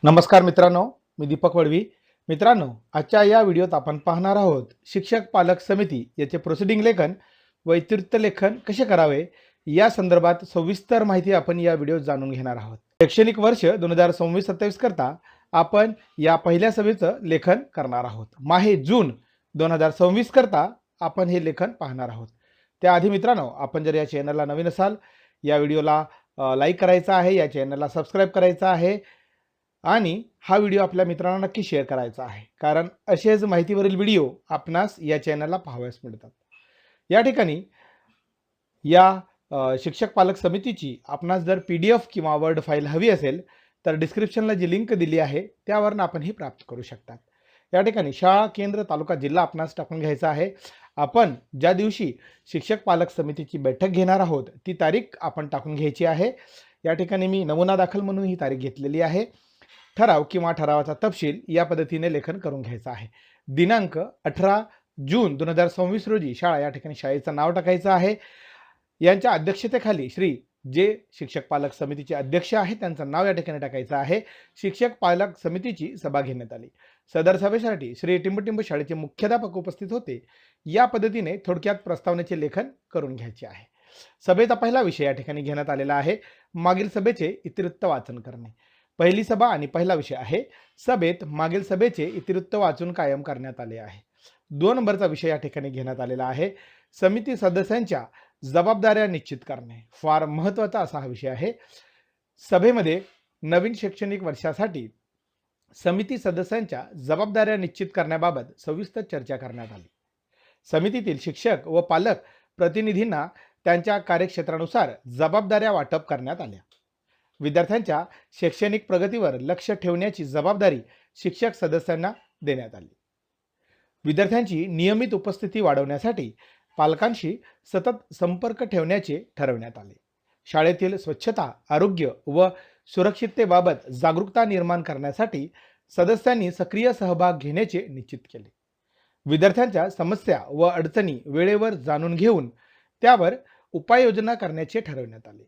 नमस्कार मित्रांनो, मी दीपक वडवी. मित्रांनो, आजच्या या व्हिडिओत आपण पाहणार आहोत शिक्षक पालक समिती याचे प्रोसिडिंग लेखन व इत्युक्त लेखन कसे करावे या संदर्भात सविस्तर माहिती आपण या व्हिडिओत जाणून घेणार आहोत. शैक्षणिक वर्ष 2026-27 करता आपण या पहिल्या सभेचं लेखन करणार आहोत. माहे जून 2026 करता आपण हे लेखन पाहणार आहोत. त्याआधी मित्रांनो, आपण जर या चॅनलला नवीन असाल, या व्हिडिओला लाईक करायचा आहे, या चॅनलला सबस्क्राईब करायचा आहे आणि हा व्हिडिओ आपल्या मित्रांना नक्की शेअर करायचा आहे, कारण असेच माहितीवरील व्हिडिओ आपणास या चॅनलला पाहावयास मिळतात. या ठिकाणी या शिक्षक पालक समितीची आपणास जर PDF किंवा वर्ड फाईल हवी असेल तर डिस्क्रिप्शनला जी लिंक दिली आहे त्यावरून आपण ही प्राप्त करू शकतात. या ठिकाणी शाळा, केंद्र, तालुका, जिल्हा आपणास टाकून घ्यायचा आहे. आपण ज्या दिवशी शिक्षक पालक समितीची बैठक घेणार आहोत ती तारीख आपण टाकून घ्यायची आहे. या ठिकाणी मी नमुना दाखल म्हणून ही तारीख घेतलेली आहे. ठराव किंवा ठरावाचा तपशील या पद्धतीने लेखन करून घ्यायचा आहे. दिनांक 18 जून 2026 रोजी शाळा, या ठिकाणी शाळेचं नाव टाकायचं आहे. यांच्या अध्यक्षतेखाली श्री जे शिक्षक पालक समितीचे अध्यक्ष आहेत त्यांचं नाव या ठिकाणी टाकायचं आहे. शिक्षक पालक समितीची सभा घेण्यात आली. सदर सभेसाठी श्री टिंबटिंब शाळेचे मुख्याध्यापक उपस्थित होते. या पद्धतीने थोडक्यात प्रस्तावनेचे लेखन करून घ्यायचे आहे. सभेचा पहिला विषय या ठिकाणी घेण्यात आलेला आहे. मागील सभेचे इतिवृत्त वाचन करणे. पहिली सभा आणि पहिला विषय आहे. सभेत मागील सभेचे इतिवृत्त वाचून कायम करण्यात आले आहे. 2 नंबरचा विषय या ठिकाणी घेण्यात आलेला आहे. समिती सदस्यांच्या जबाबदाऱ्या निश्चित करणे. फार महत्त्वाचा असा हा विषय आहे. सभेमध्ये नवीन शैक्षणिक वर्षासाठी समिती सदस्यांच्या जबाबदाऱ्या निश्चित करण्याबाबत सविस्तर चर्चा करण्यात आली. समितीतील शिक्षक व पालक प्रतिनिधींना त्यांच्या कार्यक्षेत्रानुसार जबाबदाऱ्या वाटप करण्यात आल्या. विद्यार्थ्यांच्या शैक्षणिक प्रगतीवर लक्ष ठेवण्याची जबाबदारी शिक्षक सदस्यांना देण्यात आली. विद्यार्थ्यांची नियमित उपस्थिती वाढवण्यासाठी पालकांशी सतत संपर्क ठेवण्याचे ठरवण्यात आले. शाळेतील स्वच्छता, आरोग्य व सुरक्षिततेबाबत जागरूकता निर्माण करण्यासाठी सदस्यांनी सक्रिय सहभाग घेण्याचे निश्चित केले. विद्यार्थ्यांच्या समस्या व अडचणी वेळेवर जाणून घेऊन त्यावर उपाययोजना करण्याचे ठरवण्यात आले.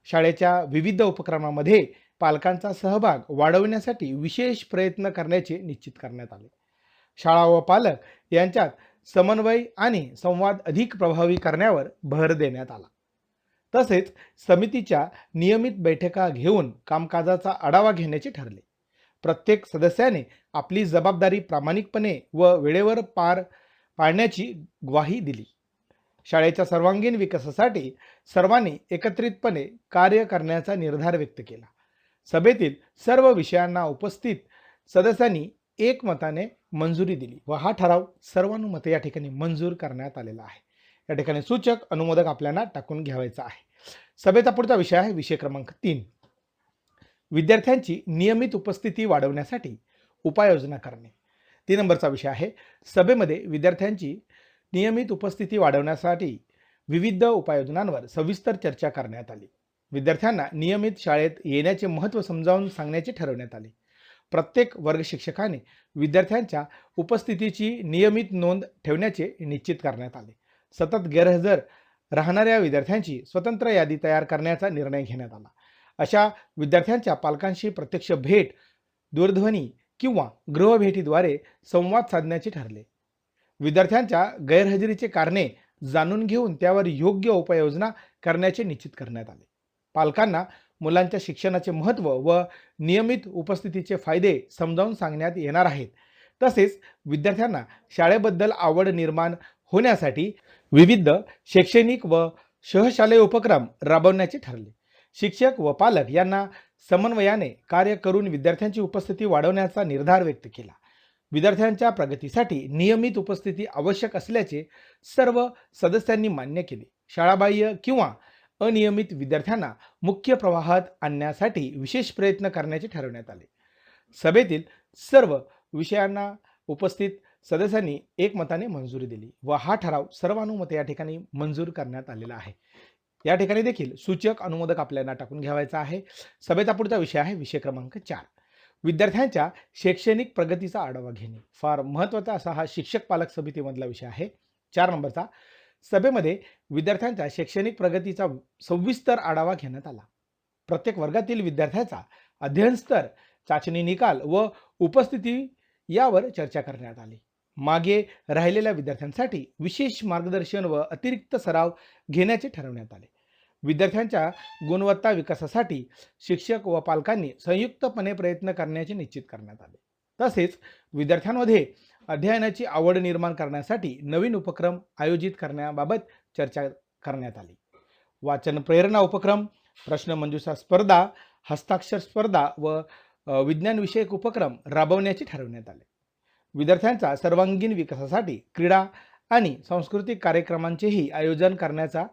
शाळेच्या विविध उपक्रमांमध्ये पालकांचा सहभाग वाढवण्यासाठी विशेष प्रयत्न करण्याचे निश्चित करण्यात आले. शाळा व पालक यांच्यात समन्वय आणि संवाद अधिक प्रभावी करण्यावर भर देण्यात आला. तसेच समितीच्या नियमित बैठका घेऊन कामकाजाचा आढावा घेण्याचे ठरले. प्रत्येक सदस्याने आपली जबाबदारी प्रामाणिकपणे व वेळेवर पार पाडण्याची ग्वाही दिली. शाळेच्या सर्वांगीण विकासासाठी सर्वांनी एकत्रितपणे कार्य करण्याचा निर्धार व्यक्त केला. सभेतील सर्व विषयांना उपस्थित सदस्यांनी एकमताने मंजुरी दिली व हा ठराव सर्वानुमते या ठिकाणी मंजूर करण्यात आलेला आहे. या ठिकाणी सूचक अनुमोदक आपल्याला टाकून घ्यायचा आहे. सभेचा पुढचा विषय आहे विषय क्रमांक 3. विद्यार्थ्यांची नियमित उपस्थिती वाढवण्यासाठी उपाययोजना करणे. 3 नंबरचा विषय आहे. सभेमध्ये विद्यार्थ्यांची नियमित उपस्थिती वाढवण्यासाठी विविध उपाययोजनांवर सविस्तर चर्चा करण्यात आली. विद्यार्थ्यांना नियमित शाळेत येण्याचे महत्त्व समजावून सांगण्याचे ठरवण्यात आले. प्रत्येक वर्ग शिक्षकाने विद्यार्थ्यांच्या उपस्थितीची नियमित नोंद ठेवण्याचे निश्चित करण्यात आले. सतत गैरहजर राहणाऱ्या विद्यार्थ्यांची स्वतंत्र यादी तयार करण्याचा निर्णय घेण्यात आला. अशा विद्यार्थ्यांच्या पालकांशी प्रत्यक्ष भेट, दूरध्वनी किंवा गृहभेटीद्वारे संवाद साधण्याचे ठरले. विद्यार्थ्यांच्या गैरहजेरीचे कारणे जाणून घेऊन त्यावर योग्य उपाययोजना करण्याचे निश्चित करण्यात आले. पालकांना मुलांच्या शिक्षणाचे महत्त्व व नियमित उपस्थितीचे फायदे समजावून सांगण्यात येणार आहेत. तसेच विद्यार्थ्यांना शाळेबद्दल आवड निर्माण होण्यासाठी विविध शैक्षणिक व सहशालेय उपक्रम राबवण्याचे ठरले. शिक्षक व पालक यांना समन्वयाने कार्य करून विद्यार्थ्यांची उपस्थिती वाढवण्याचा निर्धार व्यक्त केला. विद्यार्थ्यांच्या प्रगतीसाठी नियमित उपस्थिती आवश्यक असल्याचे सर्व सदस्यांनी मान्य केले. शाळाबाह्य किंवा अनियमित विद्यार्थ्यांना मुख्य प्रवाहात आणण्यासाठी विशेष प्रयत्न करण्याचे ठरवण्यात आले. सभेतील सर्व विषयांना उपस्थित सदस्यांनी एकमताने मंजुरी दिली व हा ठराव सर्वानुमते या ठिकाणी मंजूर करण्यात आलेला आहे. या ठिकाणी देखील सूचक अनुमोदक आपल्याला टाकून घ्यायचा आहे. सभेचा पुढचा विषय आहे विषय क्रमांक 4. विद्यार्थ्यांच्या शैक्षणिक प्रगतीचा आढावा घेणे. फार महत्त्वाचा असा हा शिक्षक पालक समितीमधला विषय आहे. 4 नंबरचा. सभेमध्ये विद्यार्थ्यांच्या शैक्षणिक प्रगतीचा सविस्तर आढावा घेण्यात आला. प्रत्येक वर्गातील विद्यार्थ्याचा अध्ययन स्तर चाचणी निकाल व उपस्थिती यावर चर्चा करण्यात आली. मागे राहिलेल्या विद्यार्थ्यांसाठी विशेष मार्गदर्शन व अतिरिक्त सराव घेण्याचे ठरवण्यात आले. विद्यार्थ्यांच्या गुणवत्ता विकासासाठी शिक्षक व पालकांनी संयुक्तपणे प्रयत्न करण्याचे निश्चित करण्यात आले. तसेच विद्यार्थ्यांमध्ये अध्ययनाची आवड निर्माण करण्यासाठी नवीन उपक्रम आयोजित करण्याबाबत चर्चा करण्यात आली. वाचन प्रेरणा उपक्रम, प्रश्नमंजुषा स्पर्धा, हस्ताक्षर स्पर्धा व विज्ञानविषयक उपक्रम राबवण्याचे ठरवण्यात आले. विद्यार्थ्यांच्या सर्वांगीण विकासासाठी क्रीडा आणि सांस्कृतिक कार्यक्रमांचेही आयोजन करण्याचा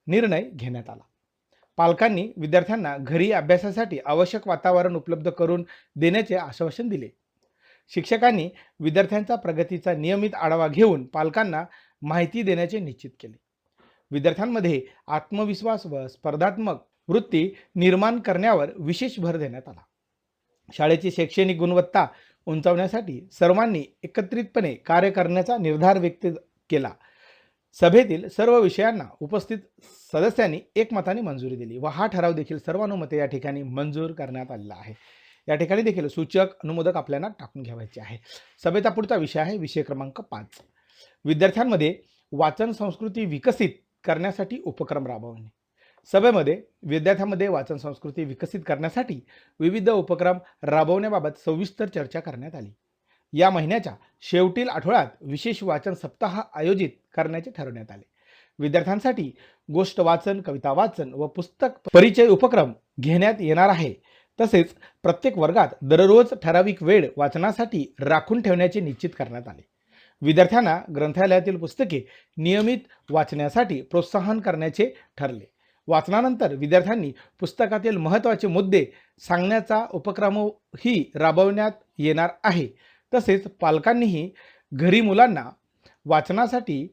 निर्णय घेण्यात आला. पालकांनी विद्यार्थ्यांना घरी अभ्यासासाठी आवश्यक वातावरण उपलब्ध करून देण्याचे आश्वासन दिले. शिक्षकांनी विद्यार्थ्यांचा प्रगतीचा नियमित आढावा घेऊन पालकांना माहिती देण्याचे निश्चित केले. विद्यार्थ्यांमध्ये आत्मविश्वास व स्पर्धात्मक वृत्ती निर्माण करण्यावर विशेष भर देण्यात आला. शाळेची शैक्षणिक गुणवत्ता उंचावण्यासाठी सर्वांनी एकत्रितपणे कार्य करण्याचा निर्धार व्यक्त केला. सभेतील सर्व विषयांना उपस्थित सदस्यांनी एकमताने मंजुरी दिली व हा ठराव देखील सर्वानुमते या ठिकाणी मंजूर करण्यात आलेला आहे. या ठिकाणी देखील सूचक अनुमोदक आपल्याला टाकून घ्यायचे आहे. सभेचा पुढचा विषय आहे विषय क्रमांक 5, विद्यार्थ्यांमध्ये वाचन संस्कृती विकसित करण्यासाठी उपक्रम राबवणे. सभेमध्ये विद्यार्थ्यांमध्ये वाचन संस्कृती विकसित करण्यासाठी विविध उपक्रम राबवण्याबाबत सविस्तर चर्चा करण्यात आली. या महिन्याच्या शेवटील आठवड्यात विशेष वाचन सप्ताह आयोजित करण्याचे ठरवण्यात आले. विद्यार्थ्यांसाठी गोष्ट वाचन, कविता वाचन व पुस्तक परिचय उपक्रम घेण्यात येणार आहे. तसेच प्रत्येक वर्गात दररोज ठराविक वेळ वाचनासाठी राखून ठेवण्याचे निश्चित करण्यात आले. विद्यार्थ्यांना ग्रंथालयातील पुस्तके नियमित वाचण्यासाठी प्रोत्साहन करण्याचे ठरले. वाचनानंतर विद्यार्थ्यांनी पुस्तकातील महत्त्वाचे मुद्दे सांगण्याचा उपक्रमही राबवण्यात येणार आहे. तसेच पालकांनीही घरी मुलांना वाचनासाठी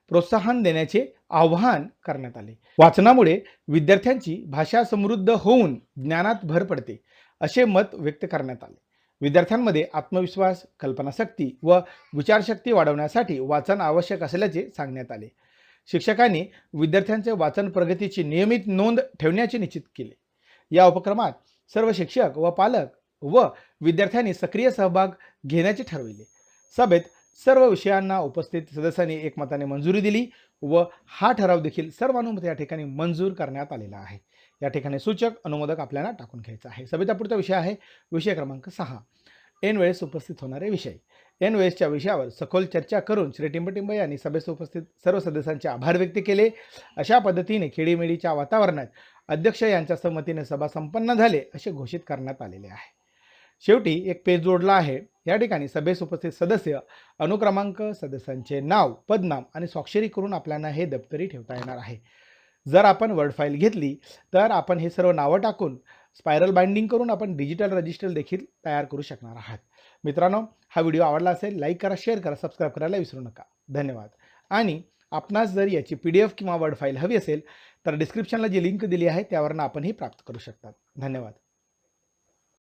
प्रोत्साहन देण्याचे आवाहन करण्यात आले. वाचनामुळे विद्यार्थ्यांची भाषा समृद्ध होऊन ज्ञानात भर पडते असे मत व्यक्त करण्यात आले. विद्यार्थ्यांमध्ये आत्मविश्वास, कल्पनाशक्ती व विचारशक्ती वाढवण्यासाठी वाचन आवश्यक असल्याचे सांगण्यात आले. शिक्षकांनी विद्यार्थ्यांचे वाचन प्रगतीची नियमित नोंद ठेवण्याचे निश्चित केले. या उपक्रमात सर्व शिक्षक व पालक व विद्यार्थ्यांनी सक्रिय सहभाग घेण्याचे ठरविले. सभेत सर्व विषयांना उपस्थित सदस्यांनी एकमताने मंजुरी दिली व हा ठराव देखील सर्वानुमते या ठिकाणी मंजूर करण्यात आलेला आहे. या ठिकाणी सूचक अनुमोदक आपल्याला टाकून घ्यायचा आहे. सभेचा पुढचा विषय आहे विषय क्रमांक 6, ऐन वेळेस उपस्थित होणारे विषय. ऐन वेळेसच्या विषयावर सखोल चर्चा करून श्री टिंब यांनी सभेस उपस्थित सर्व सदस्यांचे आभार व्यक्त केले. अशा पद्धतीने खेडीमेडीच्या वातावरणात अध्यक्ष यांच्या संमतीने सभा संपन्न झाले असे घोषित करण्यात आलेले आहे. शेवटी एक पेज जोडला आहे. या ठिकाणी सभेस उपस्थित सदस्य, अनुक्रमांक, सदस्यांचे नाव, पदनाम आणि स्वाक्षरी करून आपल्याला हे दप्तरी ठेवता येणार आहे. जर आपण वर्ड फाईल घेतली तर आपण हे सर्व नावं टाकून स्पायरल बाइंडिंग करून आपण डिजिटल रजिस्टर देखील तयार करू शकणार आहात. मित्रांनो, हा व्हिडिओ आवडला असेल लाईक करा, शेअर करा, सबस्क्राईब करायला विसरू नका. धन्यवाद. आणि आपणास जर याची PDF किंवा वर्ड फाईल हवी असेल तर डिस्क्रिप्शनला जी लिंक दिली आहे त्यावरून आपण ही प्राप्त करू शकता. धन्यवाद.